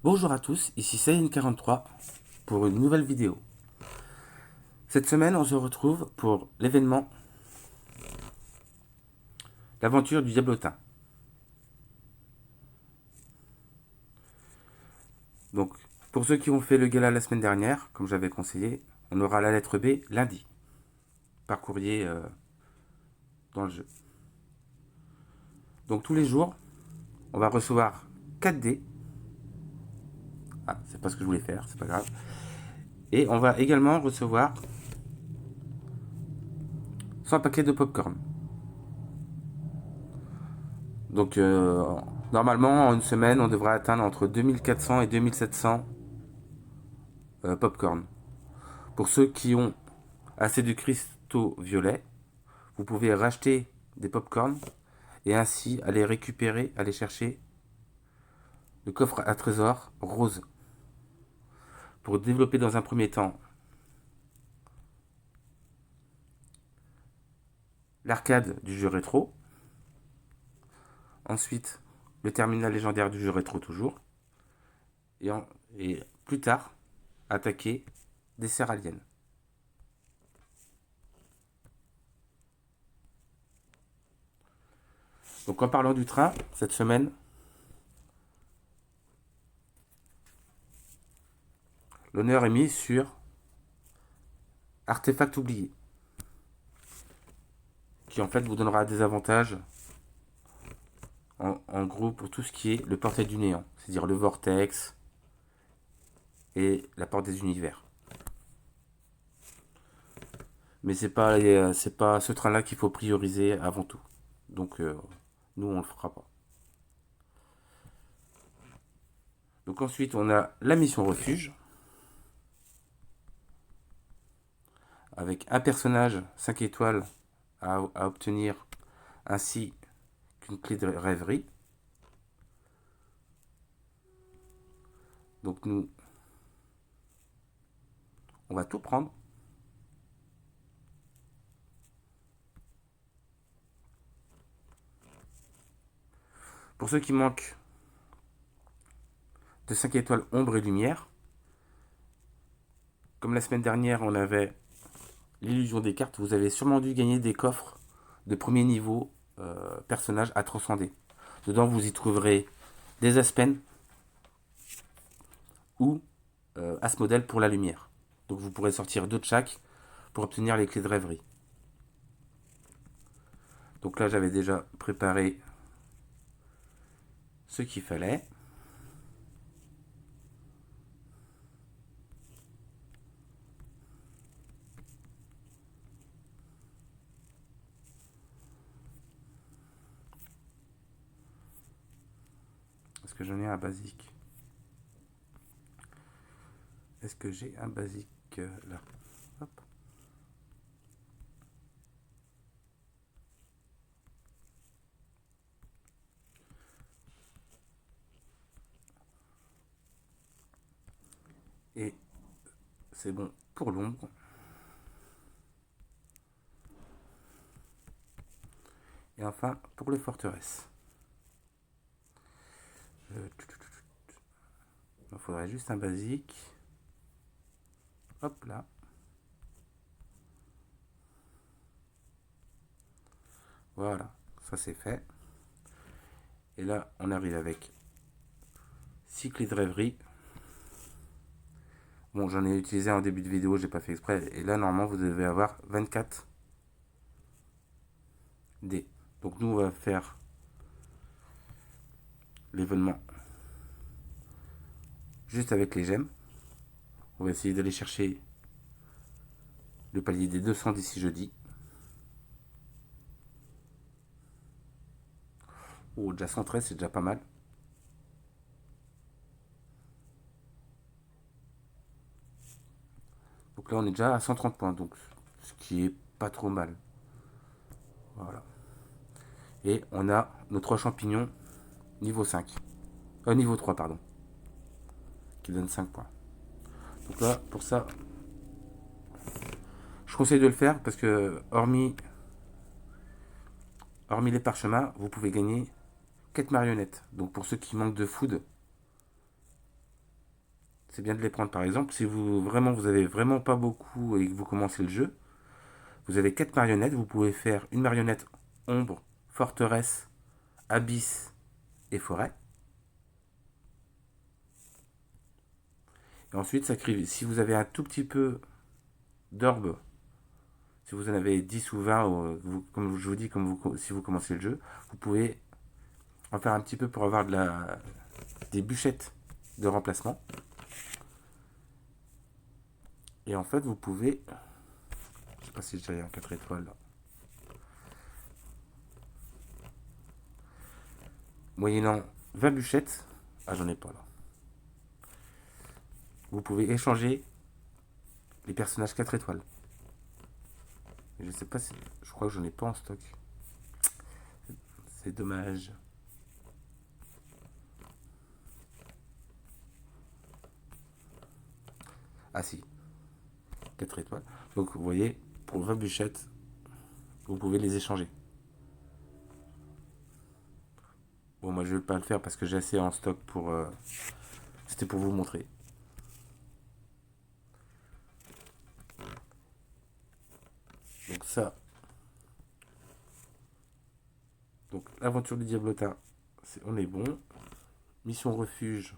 Bonjour à tous, ici Céline43 pour une nouvelle vidéo. Cette semaine, on se retrouve pour l'événement L'aventure du Diablotin. Donc, pour ceux qui ont fait le gala la semaine dernière, comme j'avais conseillé, on aura la lettre B lundi, par courrier dans le jeu. Donc, tous les jours, on va recevoir 4 dés. Ah, c'est pas ce que je voulais faire, c'est pas grave. Et on va également recevoir 100 paquets de popcorn. Donc, normalement, en une semaine, on devrait atteindre entre 2400 et 2700 popcorn. Pour ceux qui ont assez de cristaux violets, vous pouvez racheter des popcorn et ainsi aller récupérer, aller chercher le coffre à trésor rose. Pour développer dans un premier temps l'arcade du jeu rétro, ensuite le terminal légendaire du jeu rétro toujours, et plus tard attaquer des serres aliens. Donc en parlant du train, cette semaine, l'honneur est mis sur Artefact oublié, qui en fait vous donnera des avantages en gros pour tout ce qui est le portail du néant, c'est-à-dire le vortex et la porte des univers. Mais c'est pas ce train-là qu'il faut prioriser avant tout. Donc nous on le fera pas. Donc ensuite on a la mission refuge avec un personnage 5 étoiles à obtenir ainsi qu'une clé de rêverie. Donc nous on va tout prendre. Pour ceux qui manquent de 5 étoiles ombre et lumière, comme la semaine dernière on avait l'illusion des cartes, vous avez sûrement dû gagner des coffres de premier niveau personnages à transcender. Dedans vous y trouverez des Aspen ou Asmodel pour la lumière. Donc vous pourrez sortir deux de chaque pour obtenir les clés de rêverie. Donc là j'avais déjà préparé ce qu'il fallait. Est-ce que j'en ai un basique? Est-ce que j'ai un basique là? Hop. Et c'est bon pour l'ombre. Et enfin pour les forteresses. Il faudrait juste un basique. Hop là. Voilà, ça c'est fait. Et là, on arrive avec 6 clés de rêverie. Bon, j'en ai utilisé en début de vidéo, j'ai pas fait exprès. Et là, normalement, vous devez avoir 24 dés. Donc nous, on va faire l'événement juste avec les gemmes. On va essayer d'aller chercher le palier des 200 d'ici jeudi. Oh, déjà 113, c'est déjà pas mal. Donc là, on est déjà à 130 points, donc ce qui est pas trop mal. Voilà. Et on a nos 3 champignons niveau 5. Niveau 3, pardon. Qui donne 5 points. Donc là, pour ça, je conseille de le faire parce que, hormis les parchemins, vous pouvez gagner 4 marionnettes. Donc pour ceux qui manquent de food, c'est bien de les prendre. Par exemple, si vous avez vraiment pas beaucoup et que vous commencez le jeu, vous avez 4 marionnettes. Vous pouvez faire une marionnette ombre, forteresse, abysse et forêt. Et ensuite, si vous avez un tout petit peu d'orbe, si vous en avez 10 ou 20, comme je vous dis, si vous commencez le jeu, vous pouvez en faire un petit peu pour avoir des bûchettes de remplacement. Et en fait, vous pouvez... Je sais pas si j'ai un 4 étoiles là. Moyennant 20 bûchettes, ah j'en ai pas là. Vous pouvez échanger les personnages 4 étoiles. Je sais pas si... Je crois que j'en ai pas en stock. C'est dommage. Ah si, 4 étoiles. Donc vous voyez, pour 20 bûchettes, vous pouvez les échanger. Bon, moi je vais pas le faire parce que j'ai assez en stock pour... C'était pour vous montrer. Donc ça. Donc l'aventure du diablotin, on est bon. Mission refuge,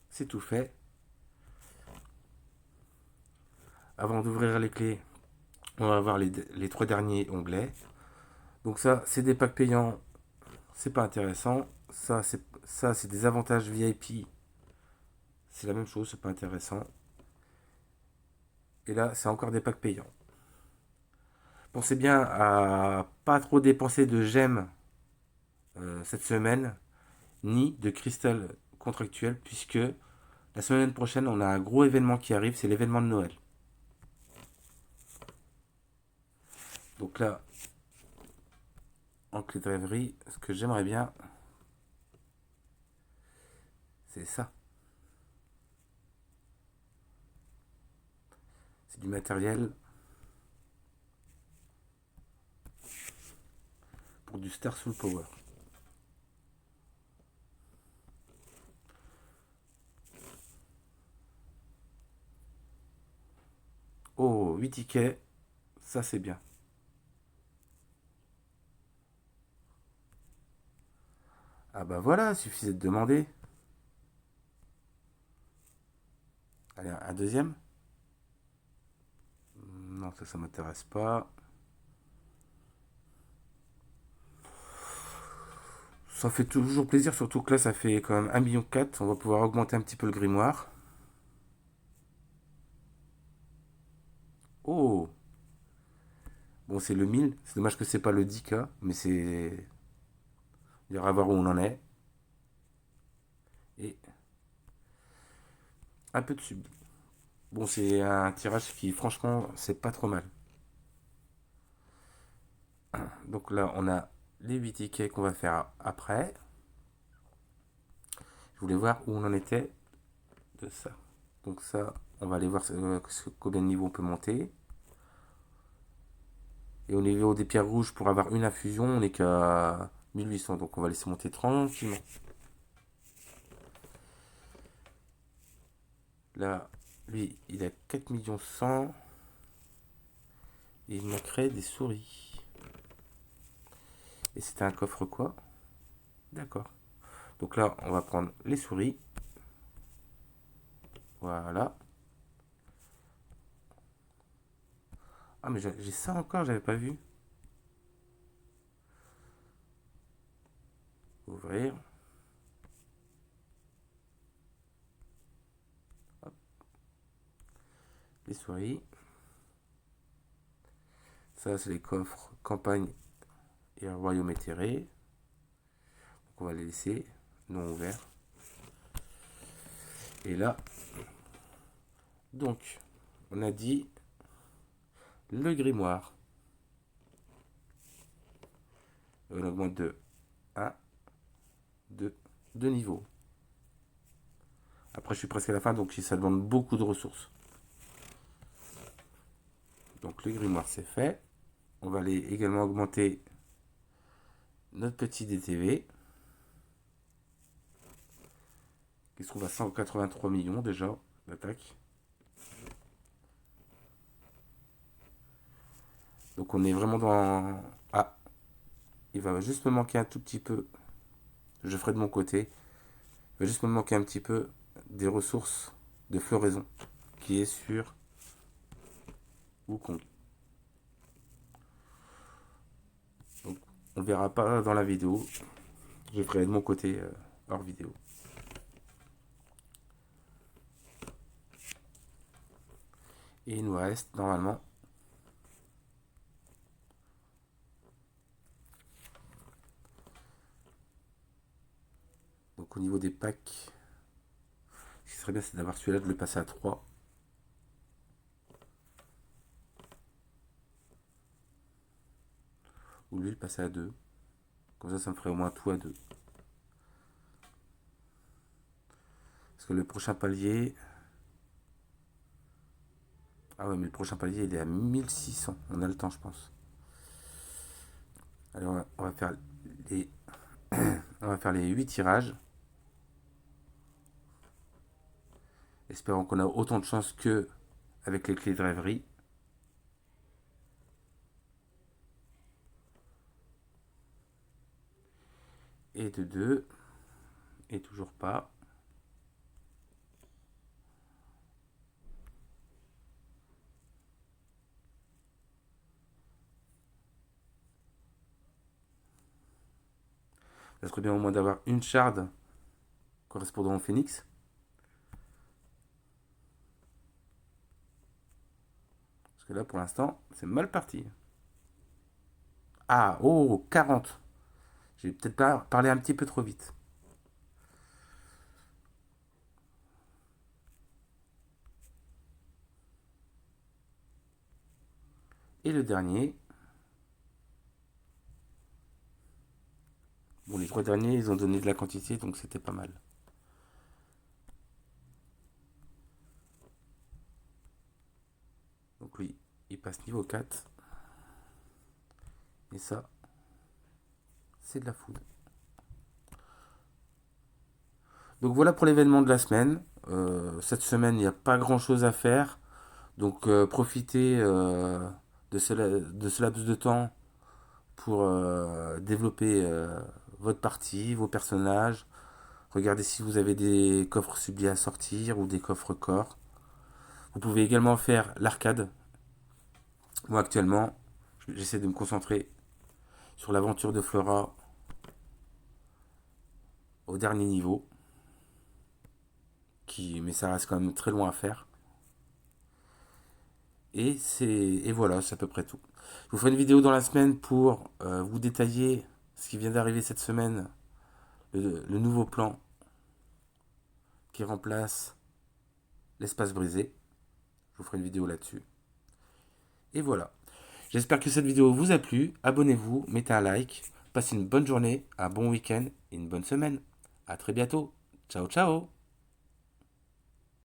c'est tout fait. Avant d'ouvrir les clés, on va voir les 3 derniers onglets. Donc ça, c'est des packs payants, c'est pas intéressant. Ça, c'est des avantages VIP. C'est la même chose, c'est pas intéressant. Et là, c'est encore des packs payants. Pensez bien à pas trop dépenser de gemmes cette semaine, ni de cristal contractuel, puisque la semaine prochaine, on a un gros événement qui arrive, c'est l'événement de Noël. Donc là, en clé de rêverie, ce que j'aimerais bien, c'est ça. C'est du matériel pour du Star Soul Power. Oh, 8 tickets, ça c'est bien. Ah bah voilà, il suffisait de demander. Allez, un deuxième. Non, ça m'intéresse pas. Ça fait toujours plaisir, surtout que là, ça fait quand même 1,4 million. On va pouvoir augmenter un petit peu le grimoire. Oh. Bon, c'est le 1000. C'est dommage que c'est pas le 10K, mais c'est... Il ira voir où on en est. Et un peu de sub. Bon, c'est un tirage qui, franchement, c'est pas trop mal. Donc là, on a les 8 tickets qu'on va faire après. Je voulais voir où on en était de ça. Donc ça, on va aller voir combien de niveaux on peut monter. Et au niveau des pierres rouges, pour avoir une infusion, on n'est qu'à 1800. Donc on va laisser monter tranquillement. Là, lui, il a 4 millions 100. Et il manquerait des souris. Et c'était un coffre quoi? D'accord. Donc là, on va prendre les souris. Voilà. Ah, mais j'ai ça encore, j'avais pas vu. Ouvrir. Hop. Les souris. Ça, c'est les coffres campagne et royaume éthéré. Donc on va les laisser non ouverts. Et là, donc, on a dit le grimoire. On augmente de 1, 2, 2 niveaux. Après, je suis presque à la fin, donc ça demande beaucoup de ressources. Donc, le grimoire, c'est fait. On va aller également augmenter notre petit DTV, qui se trouve à 183 millions déjà. l'attaque. Donc on est vraiment dans... Ah, il va juste me manquer un tout petit peu. Je ferai de mon côté. Il va juste me manquer un petit peu des ressources de floraison qui est sur Wukong. Donc on le verra pas dans la vidéo. Je ferai de mon côté hors vidéo. Et il nous reste normalement donc au niveau des packs, ce qui serait bien c'est d'avoir celui-là, de le passer à 3. Ou lui le passer à 2. Comme ça me ferait au moins tout à 2. Parce que le prochain palier... Ah ouais, mais le prochain palier il est à 1600. On a le temps, je pense. Allez, on va faire les... on va faire les 8 tirages. Espérons qu'on a autant de chance que avec les clés de rêverie. Et de 2. Et toujours pas. Ça serait bien au moins d'avoir une charde correspondant au phénix. Parce que là, pour l'instant, c'est mal parti. Ah, oh, 40. J'ai peut-être parlé un petit peu trop vite. Et le dernier. Bon, les 3 derniers, ils ont donné de la quantité, donc c'était pas mal. Donc oui, il passe niveau 4. Et ça, c'est de la foudre. Donc voilà pour l'événement de la semaine. Cette semaine, il n'y a pas grand chose à faire. Donc profitez de ce laps de temps pour développer votre partie, vos personnages. Regardez si vous avez des coffres sublis à sortir ou des coffres corps. Vous pouvez également faire l'arcade. Moi actuellement, j'essaie de me concentrer sur l'aventure de Flora au dernier niveau. Mais ça reste quand même très loin à faire. Et voilà, c'est à peu près tout. Je vous ferai une vidéo dans la semaine pour vous détailler ce qui vient d'arriver cette semaine, le nouveau plan qui remplace l'espace brisé. Je vous ferai une vidéo là-dessus. Et voilà. J'espère que cette vidéo vous a plu. Abonnez-vous, mettez un like. Passez une bonne journée, un bon week-end et une bonne semaine. A très bientôt. Ciao, ciao.